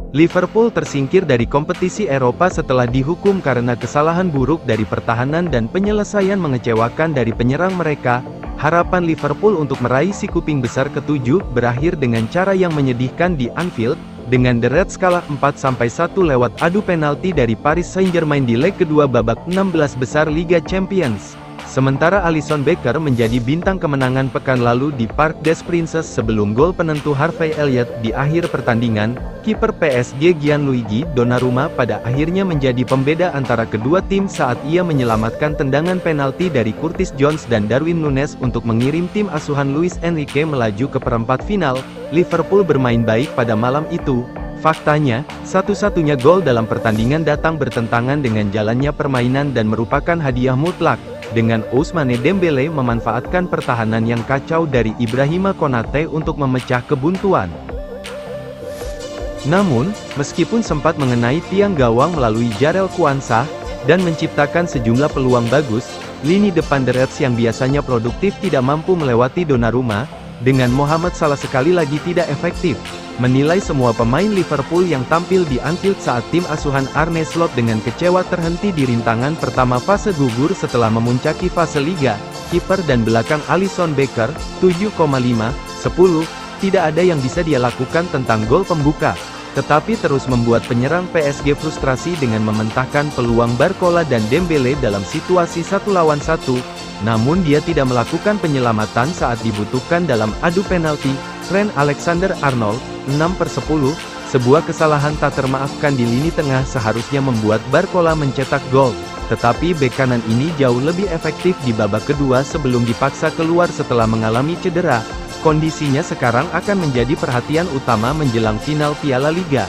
Liverpool tersingkir dari kompetisi Eropa setelah dihukum karena kesalahan buruk dari pertahanan dan penyelesaian mengecewakan dari penyerang mereka. Harapan Liverpool untuk meraih si kuping besar ke-7 berakhir dengan cara yang menyedihkan di Anfield, dengan The Reds kalah 4-1 lewat adu penalti dari Paris Saint-Germain di leg kedua babak 16 besar Liga Champions. Sementara Alisson Becker menjadi bintang kemenangan pekan lalu di Parc des Princes sebelum gol penentu Harvey Elliott di akhir pertandingan. Kiper PSG Gianluigi Donnarumma pada akhirnya menjadi pembeda antara kedua tim saat ia menyelamatkan tendangan penalti dari Curtis Jones dan Darwin Núñez untuk mengirim tim asuhan Luis Enrique melaju ke perempat final. Liverpool bermain baik pada malam itu. Faktanya, satu-satunya gol dalam pertandingan datang bertentangan dengan jalannya permainan dan merupakan hadiah mutlak, dengan Ousmane Dembélé memanfaatkan pertahanan yang kacau dari Ibrahima Konate untuk memecah kebuntuan. Namun, meskipun sempat mengenai tiang gawang melalui Jarell Quansah, dan menciptakan sejumlah peluang bagus, lini depan The Reds yang biasanya produktif tidak mampu melewati Donnarumma, dengan Mohamed Salah sekali lagi tidak efektif. Menilai semua pemain Liverpool yang tampil di Anfield saat tim asuhan Arne Slot dengan kecewa terhenti di rintangan pertama fase gugur setelah memuncaki fase Liga. Kiper dan belakang Alisson Becker, 7,5/10, tidak ada yang bisa dia lakukan tentang gol pembuka. Tetapi terus membuat penyerang PSG frustrasi dengan mementahkan peluang Barcola dan Dembélé dalam situasi 1 lawan 1. Namun dia tidak melakukan penyelamatan saat dibutuhkan dalam adu penalti. Trent Alexander-Arnold, 6/10, sebuah kesalahan tak termaafkan di lini tengah seharusnya membuat Barcola mencetak gol. Tetapi bek kanan ini jauh lebih efektif di babak kedua sebelum dipaksa keluar setelah mengalami cedera. Kondisinya sekarang akan menjadi perhatian utama menjelang final Piala Liga.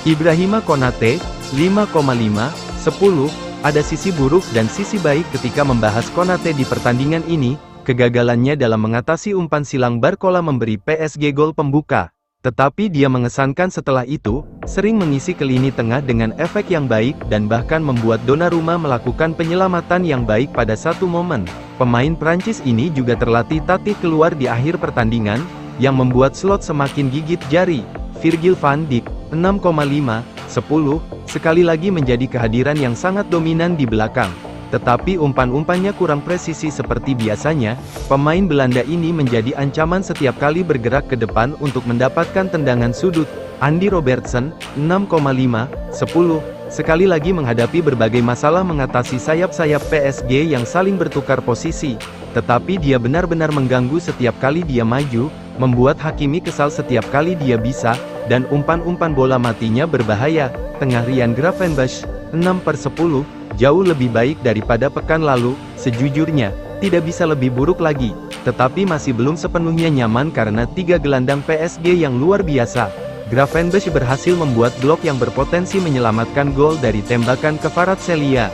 Ibrahima Konate, 5,5/10, ada sisi buruk dan sisi baik ketika membahas Konate di pertandingan ini. Kegagalannya dalam mengatasi umpan silang Barcola memberi PSG gol pembuka. Tetapi dia mengesankan setelah itu, sering mengisi ke lini tengah dengan efek yang baik dan bahkan membuat Donnarumma melakukan penyelamatan yang baik pada satu momen. Pemain Prancis ini juga terlatih tatih keluar di akhir pertandingan, yang membuat Slot semakin gigit jari. Virgil van Dijk, 6,5/10, sekali lagi menjadi kehadiran yang sangat dominan di belakang. Tetapi umpan-umpannya kurang presisi seperti biasanya. Pemain Belanda ini menjadi ancaman setiap kali bergerak ke depan untuk mendapatkan tendangan sudut. Andy Robertson, 6,5/10, sekali lagi menghadapi berbagai masalah mengatasi sayap-sayap PSG yang saling bertukar posisi. Tetapi dia benar-benar mengganggu setiap kali dia maju, membuat Hakimi kesal setiap kali dia bisa, dan umpan-umpan bola matinya berbahaya. Tengah Ryan Gravenberch, 6/10, jauh lebih baik daripada pekan lalu. Sejujurnya, tidak bisa lebih buruk lagi, tetapi masih belum sepenuhnya nyaman karena 3 gelandang PSG yang luar biasa. Gravenberch berhasil membuat blok yang berpotensi menyelamatkan gol dari tembakan Kvaratskhelia.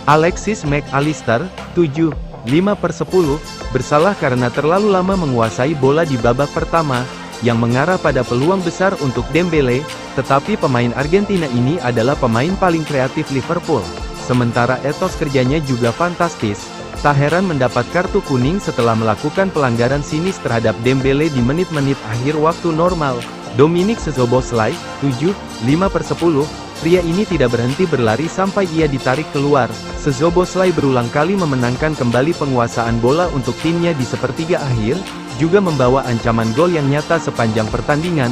Alexis Mac Allister, 7,5/10, bersalah karena terlalu lama menguasai bola di babak pertama, yang mengarah pada peluang besar untuk Dembélé. Tetapi pemain Argentina ini adalah pemain paling kreatif Liverpool. Sementara etos kerjanya juga fantastis. Tak heran mendapat kartu kuning setelah melakukan pelanggaran sinis terhadap Dembélé di menit-menit akhir waktu normal. Dominik Szoboszlai, 7,5/10, pria ini tidak berhenti berlari sampai ia ditarik keluar. Szoboszlai berulang kali memenangkan kembali penguasaan bola untuk timnya di sepertiga akhir, juga membawa ancaman gol yang nyata sepanjang pertandingan.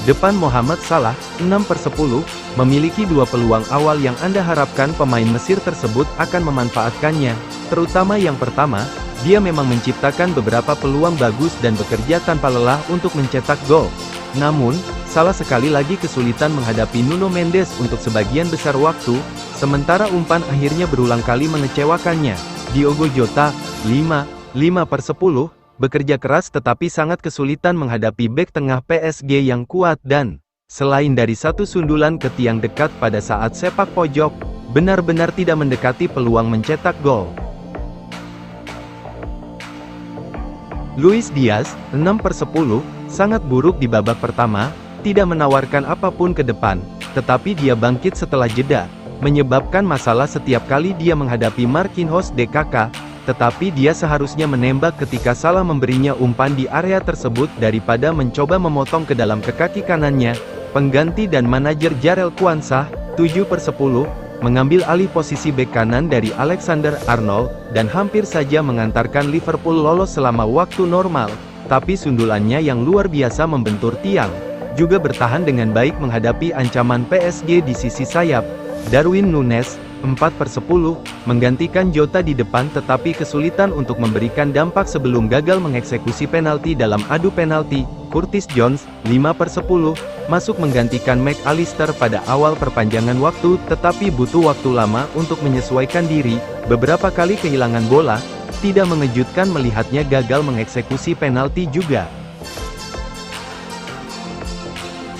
Depan Mohamed Salah, 6/10, memiliki 2 peluang awal yang Anda harapkan pemain Mesir tersebut akan memanfaatkannya. Terutama yang pertama, dia memang menciptakan beberapa peluang bagus dan bekerja tanpa lelah untuk mencetak gol. Namun, Salah sekali lagi kesulitan menghadapi Nuno Mendes untuk sebagian besar waktu, sementara umpan akhirnya berulang kali mengecewakannya. Diogo Jota, 5,5/10, bekerja keras tetapi sangat kesulitan menghadapi bek tengah PSG yang kuat dan, selain dari satu sundulan ke tiang dekat pada saat sepak pojok, benar-benar tidak mendekati peluang mencetak gol. Luis Diaz, 6/10, sangat buruk di babak pertama, tidak menawarkan apapun ke depan, tetapi dia bangkit setelah jeda, menyebabkan masalah setiap kali dia menghadapi Marquinhos DKK. tetapi dia seharusnya menembak ketika salah memberinya umpan di area tersebut daripada mencoba memotong ke dalam ke kaki kanannya. Pengganti dan manajer Jarell Quansah, 7/10, mengambil alih posisi bek kanan dari Alexander Arnold, dan hampir saja mengantarkan Liverpool lolos selama waktu normal, tapi sundulannya yang luar biasa membentur tiang. Juga bertahan dengan baik menghadapi ancaman PSG di sisi sayap. Darwin Núñez, 4/10, menggantikan Jota di depan tetapi kesulitan untuk memberikan dampak sebelum gagal mengeksekusi penalti dalam adu penalti. Curtis Jones, 5/10, masuk menggantikan McAllister pada awal perpanjangan waktu tetapi butuh waktu lama untuk menyesuaikan diri, beberapa kali kehilangan bola, tidak mengejutkan melihatnya gagal mengeksekusi penalti juga.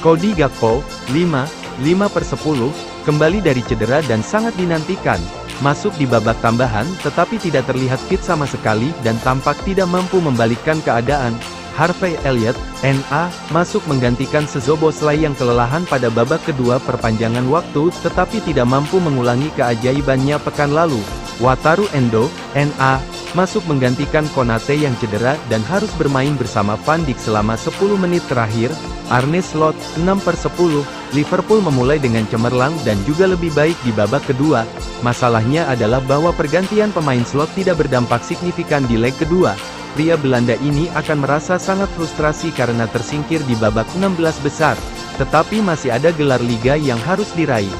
Cody Gakpo, 5/10, kembali dari cedera dan sangat dinantikan, masuk di babak tambahan tetapi tidak terlihat fit sama sekali dan tampak tidak mampu membalikkan keadaan. Harvey Elliott, NA, masuk menggantikan Szoboszlai yang kelelahan pada babak kedua perpanjangan waktu tetapi tidak mampu mengulangi keajaibannya pekan lalu. Wataru Endo, NA, masuk menggantikan Konate yang cedera dan harus bermain bersama Van Dijk selama 10 menit terakhir. Arne Slot, 6/10, Liverpool memulai dengan cemerlang dan juga lebih baik di babak kedua. Masalahnya adalah bahwa pergantian pemain Slot tidak berdampak signifikan di leg kedua. Pria Belanda ini akan merasa sangat frustrasi karena tersingkir di babak 16 besar. Tetapi masih ada gelar liga yang harus diraih.